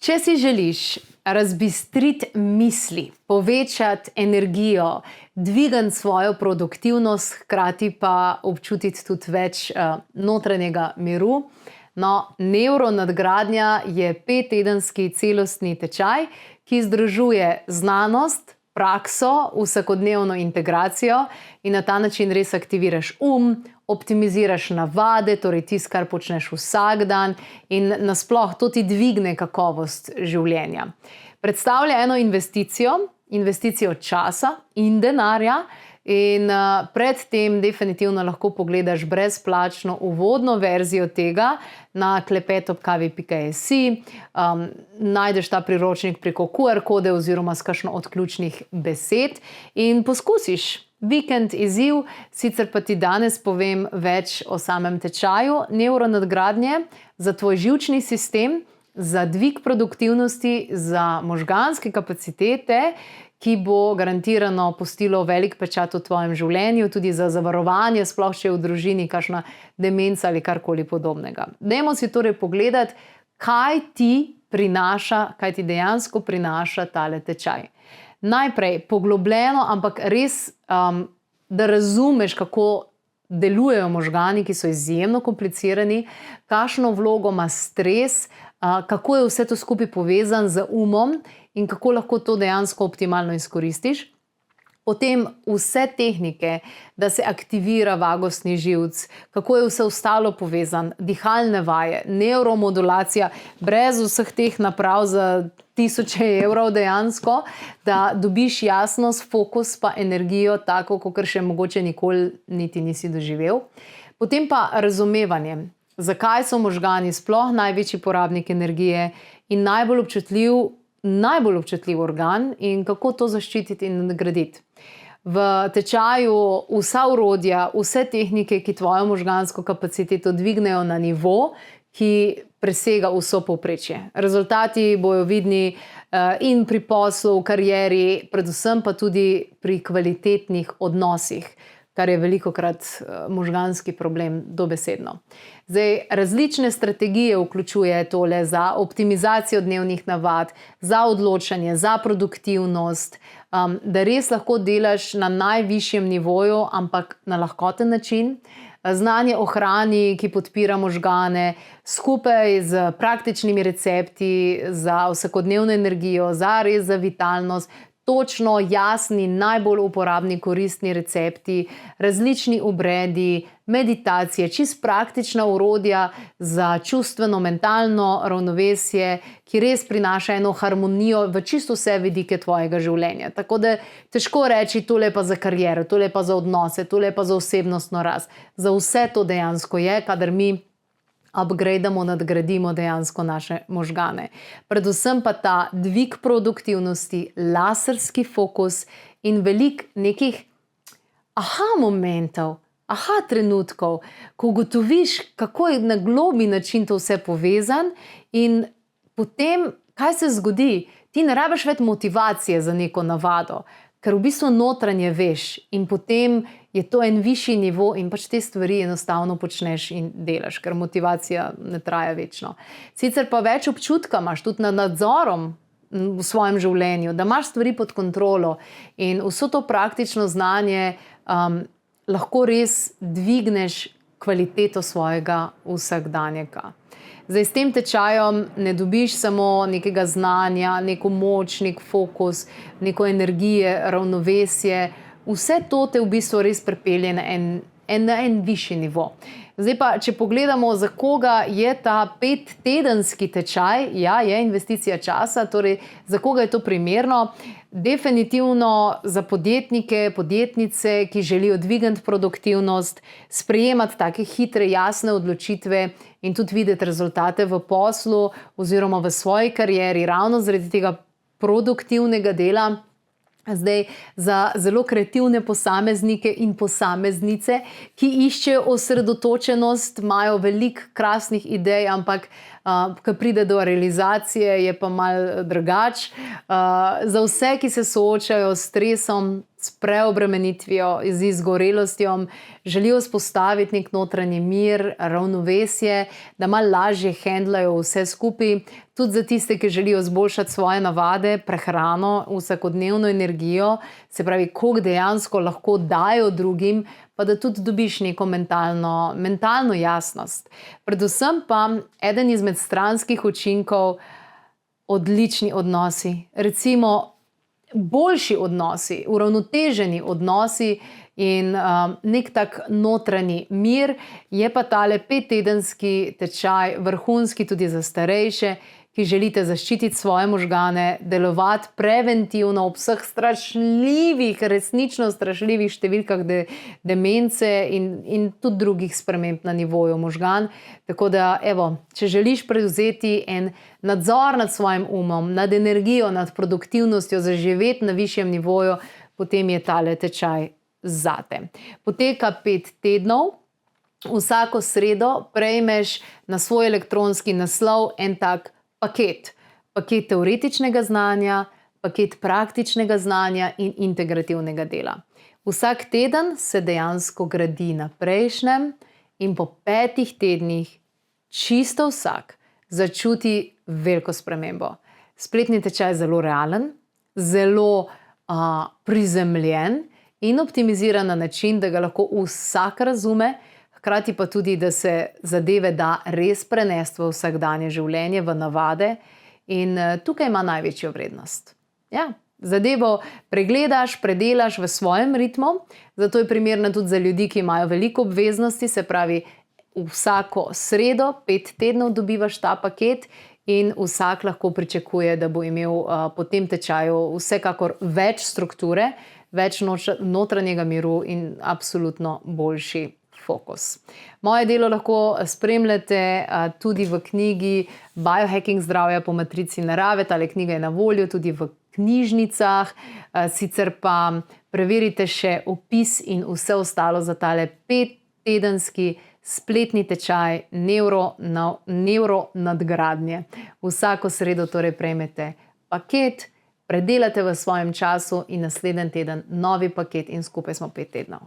Če si želiš razbistriti misli, povečati energijo, dvigati svojo produktivnost, hkrati pa občutiti tudi več notranjega miru, Neuronadgradnja je 5-tedenski celostni tečaj, ki združuje znanost, prakso, vsakodnevno integracijo in na ta način res aktiviraš optimiziraš navade, torej tisto, kar počneš vsak dan in nasploh to ti dvigne kakovost življenja. Predstavlja eno investicijo časa in denarja in predtem definitivno lahko pogledaš brezplačno uvodno verzijo tega na klepetobkavi.si, najdeš ta priročnik preko QR kode oziroma s kakšno od ključnih besed in poskusiš. Vikend izziv, sicer pa ti danes povem več o samem tečaju neuronadgradnje za tvoj živčni sistem, za dvig produktivnosti, za možganske kapacitete, ki bo garantirano pustilo velik pečat v tvojem življenju, tudi za zavarovanje, sploh če je v družini kakšna demenca ali karkoli podobnega. Dajmo si torej pogledati, kaj ti dejansko prinaša tale tečaj. Najprej poglobljeno, ampak res, da razumeš, kako delujejo možgani, ki so izjemno komplicirani, kakšno vlogo ima stres, kako je vse to skupaj povezan z umom in kako lahko to dejansko optimalno izkoristiš. Potem vse tehnike, da se aktivira vagusni živec, kako je vse ostalo povezan, dihalne vaje, neuromodulacija, brez vseh teh naprav za tisoče evrov dejansko, da dobiš jasnost, fokus pa energijo tako, kakor še mogoče nikoli niti nisi doživel. Potem pa razumevanje, zakaj so možgani sploh največji porabnik energije in najbolj občutljiv organ in kako to zaščititi in nadgraditi. V tečaju vsa orodja, vse tehnike, ki tvojo možgansko kapaciteto dvignejo na nivo, ki presega vso povprečje. Rezultati bojo vidni in pri poslu, v karieri, predvsem pa tudi pri kvalitetnih odnosih, kar je velikokrat možganski problem dobesedno. Različne strategije vključuje tole za optimizacijo dnevnih navad, za odločanje, za produktivnost, da res lahko delaš na najvišjem nivoju, ampak na lahkoten način. Znanje o hrani, ki podpira možgane, skupaj z praktičnimi recepti za vsakodnevno energijo, za vitalnost, točno, jasni, najbolj uporabni, koristni recepti, različni obredi, meditacije, čisto praktična orodja za čustveno, mentalno ravnovesje, ki res prinaša eno harmonijo v čisto vse vidike tvojega življenja. Tako da težko reči, tole pa za kariero, tole pa za odnose, tole pa za osebnostno rast. Za vse to dejansko je, kadar mi upgradeamo, nadgradimo dejansko naše možgane. Predvsem pa ta dvig produktivnosti, laserski fokus in veliko nekih momentov, trenutkov, ko ugotoviš, kako je na globlji način to vse povezan in potem, kaj se zgodi? Ti ne rabiš več motivacije za neko navado, ker v bistvu notranje veš in potem je to en višji nivo in pač te stvari enostavno počneš in delaš, ker motivacija ne traja večno. Sicer pa več občutka imaš tudi nad nadzorom v svojem življenju, da imaš stvari pod kontrolo in vso to praktično znanje lahko res dvigneš kvaliteto svojega vsakdanjega. S tem tečajem ne dobiš samo nekega znanja, neko moč, nek fokus, neko energije, ravnovesje. Vse to te v bistvu res pripelje na en višji nivo. Zdaj pa, če pogledamo, za koga je ta 5-tedenski tečaj, je investicija časa, torej za koga je to primerno, definitivno za podjetnike, podjetnice, ki želijo dvigati produktivnost, sprejemati take hitre, jasne odločitve in tudi videti rezultate v poslu oziroma v svoji karieri, ravno zaradi tega produktivnega dela. Zdaj, za zelo kreativne posameznike in posameznice, ki iščejo osredotočenost, imajo veliko krasnih idej, ampak ko pride do realizacije, je pa malo drugače. Za vse, ki se soočajo s stresom, s preobremenitvijo, z izgorelostjo, želijo vzpostaviti nek notranji mir, ravnovesje, da malo lažje handlajo vse skupaj. Tudi za tiste, ki želijo izboljšati svoje navade, prehrano, vsakodnevno energijo, se pravi, koliko dejansko lahko dajo drugim, pa da tudi dobiš neko mentalno jasnost. Predvsem pa eden izmed stranskih učinkov, odlični odnosi. Recimo, boljši odnosi, uravnoteženi odnosi in nek tak notranji mir, je pa tale 5-tedenski tečaj vrhunski tudi za starejše, ki želite zaščititi svoje možgane, delovati preventivno ob vseh strašljivih, resnično strašljivih številkah demence in tudi drugih sprememb na nivoju možgan. Tako da, evo, če želiš prevzeti en nadzor nad svojim umom, nad energijo, nad produktivnostjo, zaživeti na višjem nivoju, potem je tale tečaj zate. Poteka 5 tednov. Vsako sredo prejmeš na svoj elektronski naslov en tak paket. Paket teoretičnega znanja, paket praktičnega znanja in integrativnega dela. Vsak teden se dejansko gradi na prejšnjem in po 5 tednih čisto vsak začuti veliko spremembo. Spletni tečaj je zelo realen, zelo prizemljen in optimiziran na način, da ga lahko vsak razume, hkrati pa tudi, da se zadeve da res prenesti v vsakdanje življenje, v navade in tukaj ima največjo vrednost. Ja, zadevo pregledaš, predelaš v svojem ritmu, zato je primerna tudi za ljudi, ki imajo veliko obveznosti, se pravi, vsako sredo 5 tednov dobivaš ta paket in vsak lahko pričakuje, da bo imel po tem tečaju vsekakor več strukture, več notranjega miru in absolutno boljši fokus. Moje delo lahko spremljate tudi v knjigi Biohacking zdravja po matrici narave. Tale knjiga je na voljo tudi v knjižnicah. Sicer pa preverite še opis in vse ostalo za tale 5-tedenski spletni tečaj nevronadgradnje. Vsako sredo torej prejmete paket, predelate v svojem času in naslednji teden novi paket in skupaj smo 5 tednov.